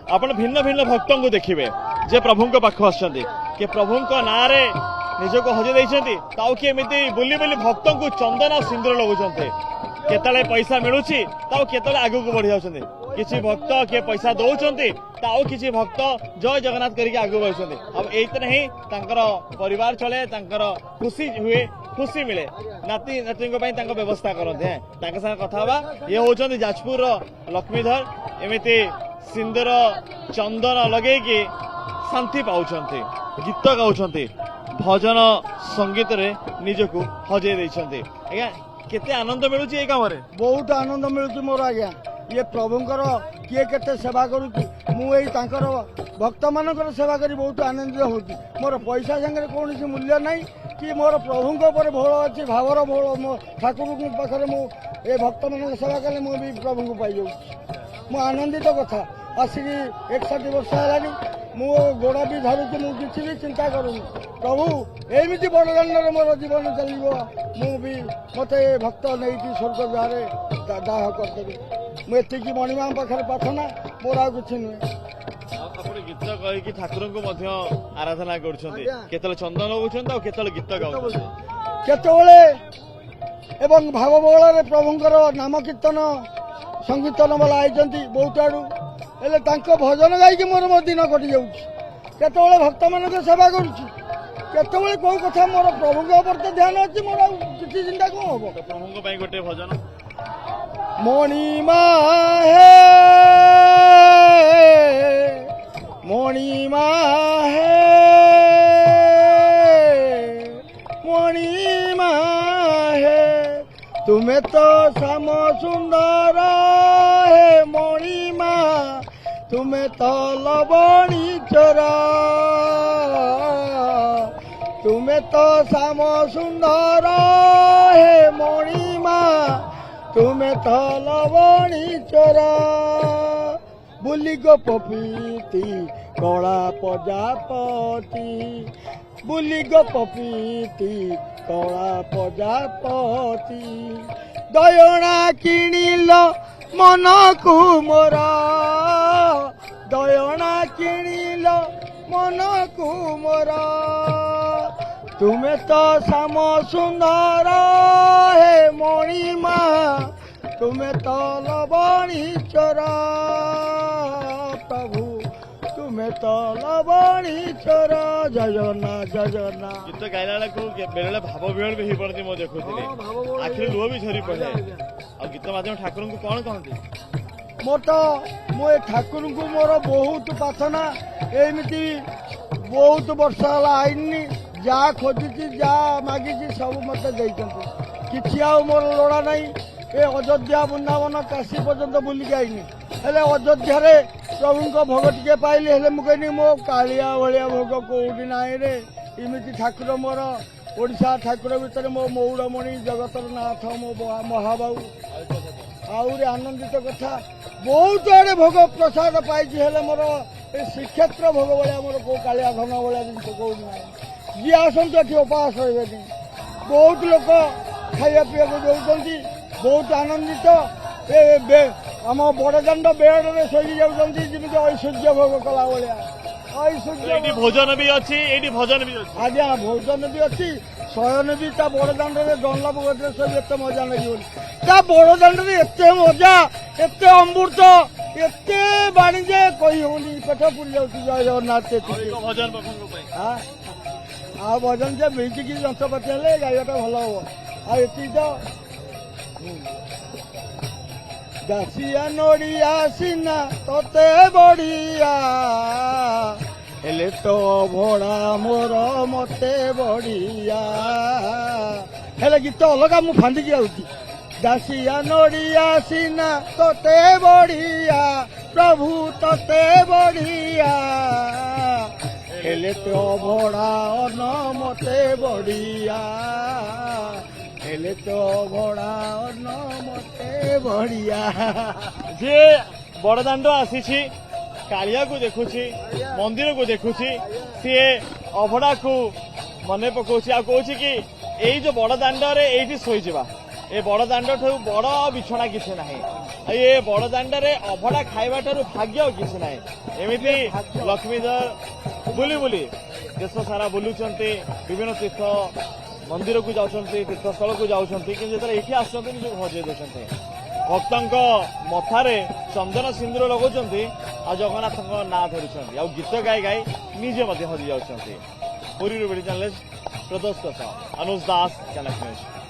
आपण भिन्न भिन्न भक्त को देखिए जे प्रभु पाख आसुँच किए प्रभु ना निजक हजे देते ताऊ किए एमती बुली बुली भक्त को चंदन और सिंदूर लगुंट केतले पैसा मिलूँ ताऊ केतले आग को बढ़ी जाऊँ किसी भक्त किए पैसा दौरान ताऊ किसी भक्त जय जगन्नाथ करके आगे बढ़ुंट अब यही ही परिवार चले खुशी हुए खुशी मिले नाती नाती व्यवस्था करते हैं कथा हवा ये हूँ जाजपुर लक्ष्मीधर एमती सिंदूर चंदन लगे शांति पाँच गीत गाँच भजन संगीत रे निजक हजे आज्ञा केते आनंद मिलूँ ये कम बहुत आनंद मिलूँ मोर आज्ञा ये प्रभुंकर किए केते सेवा करुच्ची भक्त मानकर सेवा करी बहुत आनंदित होती मोर पैसा संगे कौन मूल्य नहीं कि मोर प्रभु भोल अच्छी भावर भोल मो ठाकुर पाखे मुझे भक्त मान सेवा कले मुझे प्रभु को पाई जाऊँ मु आनंदित कथा आसिक 61 वर्ष है मो गोड़ा भी धरुची मुझे भी चिंता करूनी प्रभु एमती बड़दाण्ड मोर जीवन चलो मुझे मत भक्त नहीं स्वर्ग द्वारे दाह करदेवी मुझे मणिमा पाखे प्रार्थना मोर आ कि नुहे गीत कहीकि ठाकुर को आराधना कर चंदन लगुंट केतल गीत गाँव केतबले एवं भाव बल प्रभुंकर नाम कीर्तन संकीर्तन वाला आई बहुत आड़ू हेले भजन गायी मोर मो दिन कटि जाते भक्त मान सेवा करुँचे कौ कथा मोर प्रभु तो ध्यान अच्छी मोर किसी चिंता कौन हम प्रभु गोटे भजन मणिमा मणिमा मणिमा तुम्हें तो श्याम सुंदर है मणिमा तुम्हें तो लवणी चोरा तुम्हें तो श्याम सुंदर है मणिमा तुम्हें तो लवणी चोरा बुली गो पपीती कला प्रजापति बुली गो पपीती कला प्रजापति दयना किणिल मन को मोरा दयना किणिल मन को मोरा तुम्हें तो श्याम सुंदर है मणिमा तुम्हें तो लवणी चोरा प्रभु तुम्हें तो लवणी चोरा जजना जजना गीत गाइला बेले भाव विहल भी हो पड़ती मुझे देखुली आखिर लुह भी झरी पड़े और गीत माध्यम ठाकुर को कौन कहते मोर तो मो ठाकुर को मोर बहुत प्रार्थना एमती बहुत वर्ष है आईनी जा खोजी जा मागी सब मत कि मोर लोड़ा नहीं ए अयोध्या वृंदावन काशी पर्यंत बुलिक आईनी हेले अयोध्या प्रभु भोग टे पाइली हेले मुझे मो कालिया भाया भोग कौटी ना रे इमिति ठाकुर मोर ओडिशा ठाकुर भितर मो मौड़मणि जगतर नाथ मो महाबाबू आहरी आनंदित कथा बहुत आड़े भोग प्रसाद पाई हेले मोर श्रीक्षेत्र भोग भाया मोर कौ कालिया धन भाया जिन कौटी ना जी आसती उपास रही बहुत लोक खाया पीवा को दौरान बहुत आनंदित आम बड़दाण्ड बेड़ में शोई जाती जमी ऐश्वर्य भोग कला भाया ऐश्वर्य भोजन भी अच्छी भजन भी अच्छी आज्ञा भोजन भी अच्छी शयन भी बड़दाण्ड में डनलाभ गद्रे सब एत मजा लगे बड़दाण्ड में एत मजा एत अमृत एत बाणिज्य कही होनी पेट पुरी जाऊँ जय जगन्नाथ भजन हाँ आ भजन से मिटिकी यंत्रपाति हेले गायटा भल हम आती तो दासिया नड़िया सीना तोते बढ़िया हेले तो भड़ा मोर मते बढ़िया हेले गीत अलगा मु फांदी आउची दासिया नड़िया सीना तोते बढ़िया प्रभु तोते बढ़िया हेले तो भड़ा अन मते बढ़िया हेले तो भड़ा अन मते बढ़िया जे बड़दाण्ड आसी कालिया को देखुची मंदिर को देखुची सी अभड़ा को मन पकाउची आ कहूँ कि यही जो बड़दाण्ड रे शोईजा ए बड़दाण्ड ठू बड़ बिछଣା किसी ना ଏ ବଡଦାଣ୍ଡରେ ଅଭଡା ଖାଇବା ଠାରୁ ଭାଗ୍ୟ ଆଉ କିଛି ନାହିଁ। ଏମିତି ଲକ୍ଷ୍ମୀଧର ବୁଲି ବୁଲି ଦେଶ ସାରା ବୁଲୁଛନ୍ତି, ବିଭିନ୍ନ ତୀର୍ଥ ମନ୍ଦିରକୁ ଯାଉଛନ୍ତି, ତୀର୍ଥସ୍ଥଳକୁ ଯାଉଛନ୍ତି, କିନ୍ତୁ ଯେତେବେଳେ ଏଇଠି ଆସୁଛନ୍ତି ନିଜକୁ ହଜେଇ ଦେଉଛନ୍ତି। ଭକ୍ତଙ୍କ ମଥାରେ ଚନ୍ଦନ ସିନ୍ଦୁର ଲଗାଉଛନ୍ତି ଆଉ ଜଗନ୍ନାଥଙ୍କ ନାଁ ଧରୁଛନ୍ତି, ଆଉ ଗୀତ ଗାଇ ଗାଇ ନିଜେ ମଧ୍ୟ ହଜି ଯାଉଛନ୍ତି। ପୁରୀରୁ ଭିଡିଓ ଜର୍ଣ୍ଣାଲିଷ୍ଟ ପ୍ରଦୋଷ ସହ ଅନୁଜ ଦାସ, କନକ ନ୍ୟୁଜ୍।